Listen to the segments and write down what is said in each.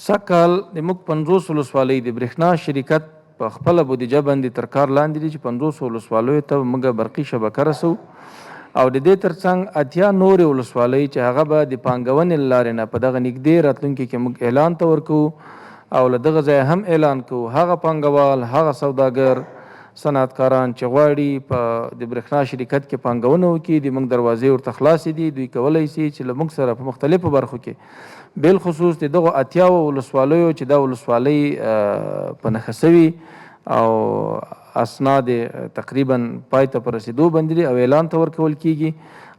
سږکال زموږ 50 ولسوالۍ د برېښنا شرکت په خپله بودیجه باندې تر کار لاندې دي چې 50 ولسوالیو ته موږ برقي شبکه رسوو او د دې ترڅنګ 80 نورې ولسوالۍ چې هغه به د پانګونې له لارې نه په دغه نږدې راتلونکي کې موږ اعلان ته ورکوو او له دغه ځایه هم اعلان کوو هغه پانګوال هغه سوداګر صنعتکاران چې غواړي په د برېښنا شرکت کې پانګونه وکړي د موږ دروازې ورته خلاصې دي دوی کولی شي چې له موږ سره په مختلفو برخو کې بالخصوص د دغو 80 ولسوالیو چې دا ولسوالۍ په نښه سوي او اسناد تقریبا پای ته په رسېدو باندې دي او اعلان ته ورکول کیږي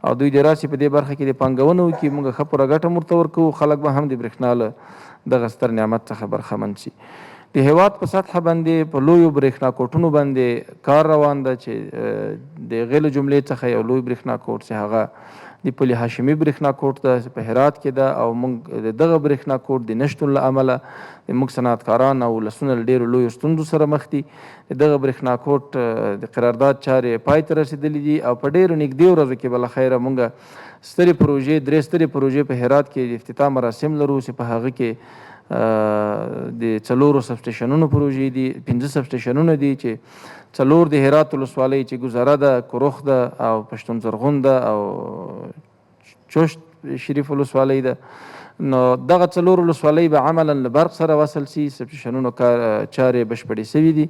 او دوی د راسي په دې برخه کې د پانګونه وکړي موږ ښه پوره ګټه ورته ورکوو خلک به هم د برېښنا له دغه ستر نعمت څخه برخمن شي. د هیواد په سطحه باندې په لویو برېښنا کوټونو باندې کار روان ده چې د هغې له جملې څخه یو لوی برېښنا کوټ چې هغه د پل هاشمي برېښنا کوټ ده په هرات کې ده او موږ د دغه برېښنا کوټ د نشتون له امله موږ صنعتکاران او ولسونه له ډېرو لویو ستونزو سره مخ دي. د دغه برېښنا کوټ د قرارداد چارې پای ته رسېدلي دي او په ډېرو نږدې ورځو کې به له خیره موږ سترې پروژې 3 سترې پروژې په هرات کې د افتتاح مراسم لرو چې په هغه کې د 4 سبسټیشنونو پروژې دي 15 سبسټیشنونه دي چې 4 د هرات ولسوالۍ چې ګذره ده کروخ ده او پښتون زرغون ده او چشت شریف ولسوالۍ ده نو دغه 4 ولسوالۍ به عملا له برق سره وصل سي سبسټیشنونو چارې بشپړې سوي دي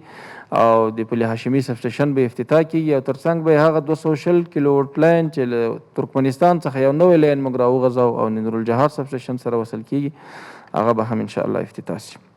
او د پل هاشمي سبسټیشن به افتتاح کیږي او ترڅنګ به هغه 220 کیلو وولټ لاین چې له ترکمنستان څخه یو نوی لاین موږ راوغځو او د نورالجهار سبسټیشن سره وصل کیږي هغه به هم انشاءالله افتتاح شي.